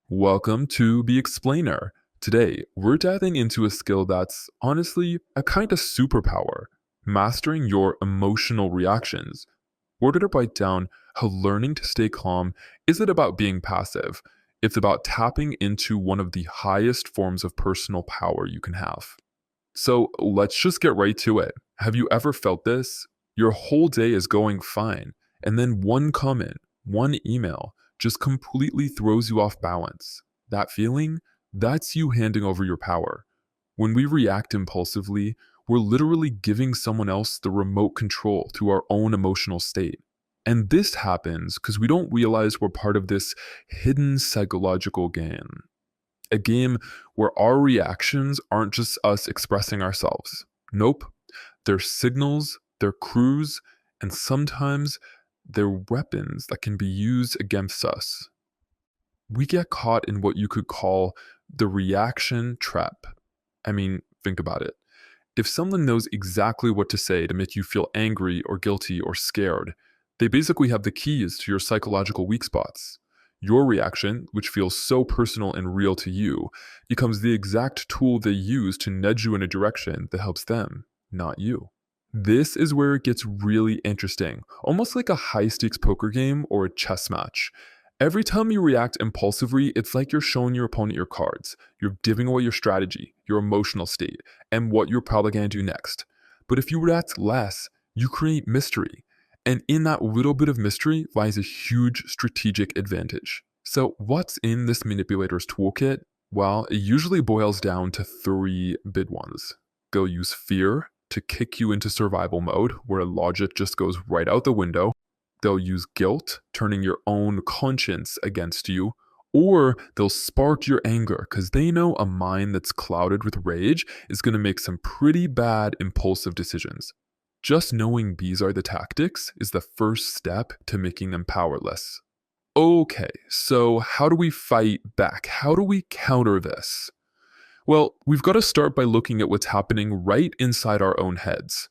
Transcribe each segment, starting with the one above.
Welcome to The Explainer. Today, we're diving into a skill that's honestly a kind of superpower, mastering your emotional reactions. We're going to break down how learning to stay calm isn't about being passive, it's about tapping into one of the highest forms of personal power you can have. So let's just get right to it. Have you ever felt this? Your whole day is going fine, and then one comment, one email just completely throws you off balance. That feeling, that's you handing over your power. When we react impulsively, we're literally giving someone else the remote control to our own emotional state. And this happens because we don't realize we're part of this hidden psychological game. A game where our reactions aren't just us expressing ourselves. Nope. They're signals, they're clues, and sometimes they're weapons that can be used against us. We get caught in what you could call the reaction trap. I mean, think about it. If someone knows exactly what to say to make you feel angry or guilty or scared, they basically have the keys to your psychological weak spots. Your reaction, which feels so personal and real to you, becomes the exact tool they use to nudge you in a direction that helps them, not you. This is where it gets really interesting, almost like a high stakes poker game or a chess match. Every time you react impulsively, it's like you're showing your opponent your cards. You're giving away your strategy, your emotional state, and what you're probably going to do next. But if you react less, you create mystery. And in that little bit of mystery lies a huge strategic advantage. So, what's in this manipulator's toolkit? Well, it usually boils down to three big ones. They'll use fear to kick you into survival mode, where logic just goes right out the window. They'll use guilt, turning your own conscience against you. Or they'll spark your anger because they know a mind that's clouded with rage is going to make some pretty bad impulsive decisions. Just knowing these are the tactics is the first step to making them powerless. Okay, so how do we fight back? How do we counter this? Well, we've got to start by looking at what's happening right inside our own heads.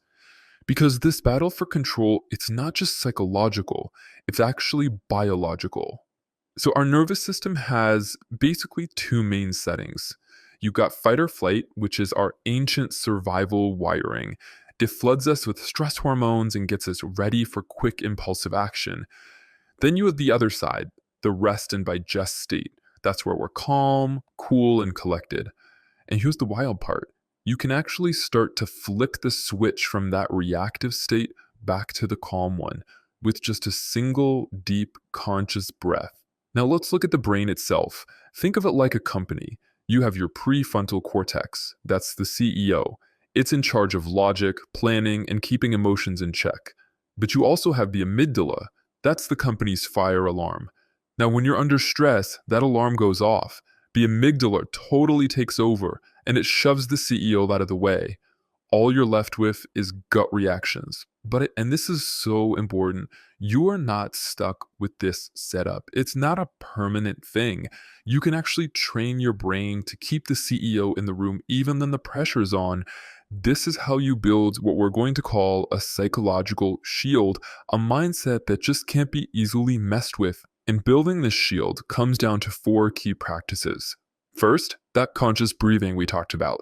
Because this battle for control, it's not just psychological, it's actually biological. So our nervous system has basically two main settings. You've got fight or flight, which is our ancient survival wiring. It floods us with stress hormones and gets us ready for quick impulsive action. Then you have the other side, the rest and digest state. That's where we're calm, cool, and collected. And here's the wild part. You can actually start to flick the switch from that reactive state back to the calm one with just a single deep conscious breath. Now let's look at the brain itself. Think of it like a company. You have your prefrontal cortex, that's the CEO. It's in charge of logic, planning, and keeping emotions in check. But you also have the amygdala. That's the company's fire alarm. Now, when you're under stress, that alarm goes off. The amygdala totally takes over, and it shoves the CEO out of the way. All you're left with is gut reactions. And this is so important, you are not stuck with this setup. It's not a permanent thing. You can actually train your brain to keep the CEO in the room even when the pressure's on. This is how you build what we're going to call a psychological shield, a mindset that just can't be easily messed with. And building this shield comes down to four key practices. First, that conscious breathing we talked about.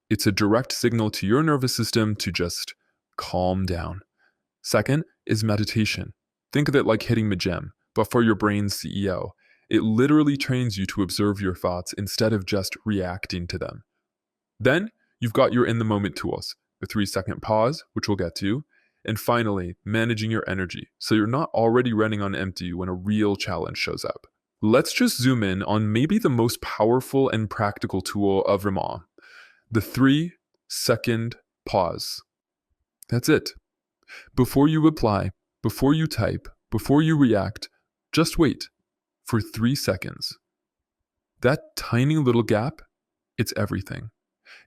It's a direct signal to your nervous system to just calm down. Second is meditation. Think of it like hitting the gym, but for your brain's CEO. It literally trains you to observe your thoughts instead of just reacting to them. Then, you've got your in the moment tools, the 3-second pause, which we'll get to, and finally, managing your energy so you're not already running on empty when a real challenge shows up. Let's just zoom in on maybe the most powerful and practical tool of them all, the 3-second pause. That's it. Before you reply, before you type, before you react, just wait for 3 seconds. That tiny little gap, it's everything.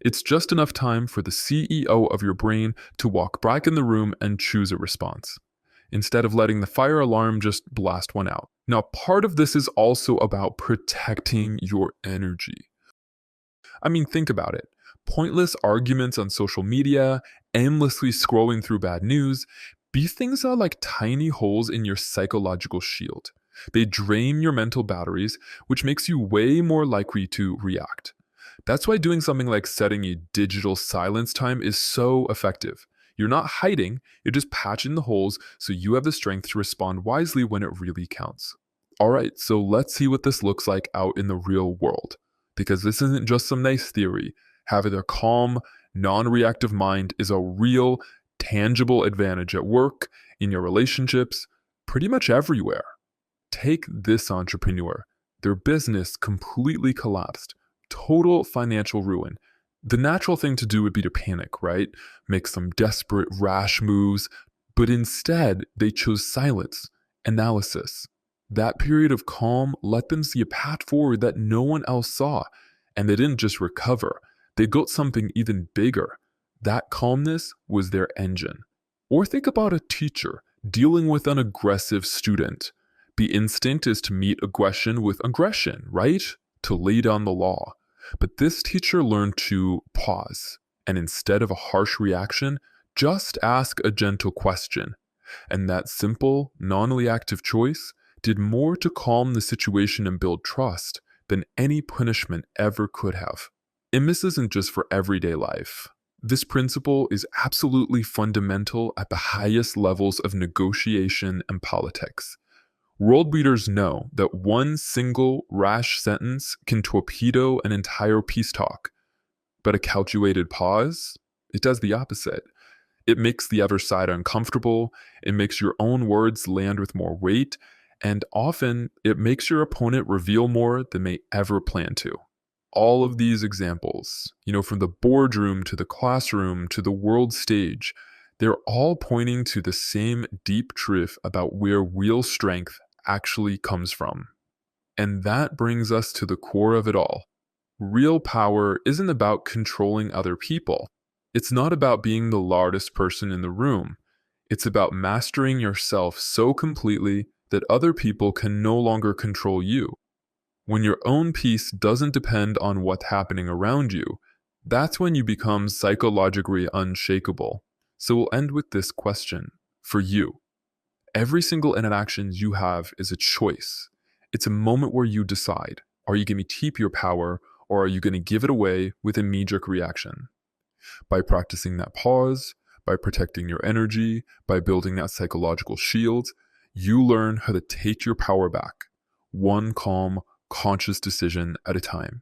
It's just enough time for the CEO of your brain to walk back in the room and choose a response, instead of letting the fire alarm just blast one out. Now, part of this is also about protecting your energy. I mean, think about it. Pointless arguments on social media, endlessly scrolling through bad news, these things are like tiny holes in your psychological shield. They drain your mental batteries, which makes you way more likely to react. That's why doing something like setting a digital silence time is so effective. You're not hiding, you're just patching the holes so you have the strength to respond wisely when it really counts. All right, so let's see what this looks like out in the real world. Because this isn't just some nice theory. Having a calm, non reactive mind is a real, tangible advantage at work, in your relationships, pretty much everywhere. Take this entrepreneur. Their business completely collapsed. Total financial ruin. The natural thing to do would be to panic, right? Make some desperate, rash moves. But instead, they chose silence, analysis. That period of calm let them see a path forward that no one else saw. And they didn't just recover, they built something even bigger. That calmness was their engine. Or think about a teacher dealing with an aggressive student. The instinct is to meet aggression with aggression, right? To lay down the law. But this teacher learned to pause, and instead of a harsh reaction, just ask a gentle question. And that simple, non-reactive choice did more to calm the situation and build trust than any punishment ever could have. And this isn't just for everyday life. This principle is absolutely fundamental at the highest levels of negotiation and politics. World leaders know that one single rash sentence can torpedo an entire peace talk. But a calculated pause, it does the opposite. It makes the other side uncomfortable, it makes your own words land with more weight, and often it makes your opponent reveal more than they ever plan to. All of these examples, from the boardroom to the classroom to the world stage, they're all pointing to the same deep truth about where real strength actually comes from. And that brings us to the core of it all. Real power isn't about controlling other people. It's not about being the loudest person in the room. It's about mastering yourself so completely that other people can no longer control you. When your own peace doesn't depend on what's happening around you, that's when you become psychologically unshakable. So we'll end with this question for you. Every single interaction you have is a choice. It's a moment where you decide, are you going to keep your power or are you going to give it away with a knee-jerk reaction? By practicing that pause, by protecting your energy, by building that psychological shield, you learn how to take your power back, one calm, conscious decision at a time.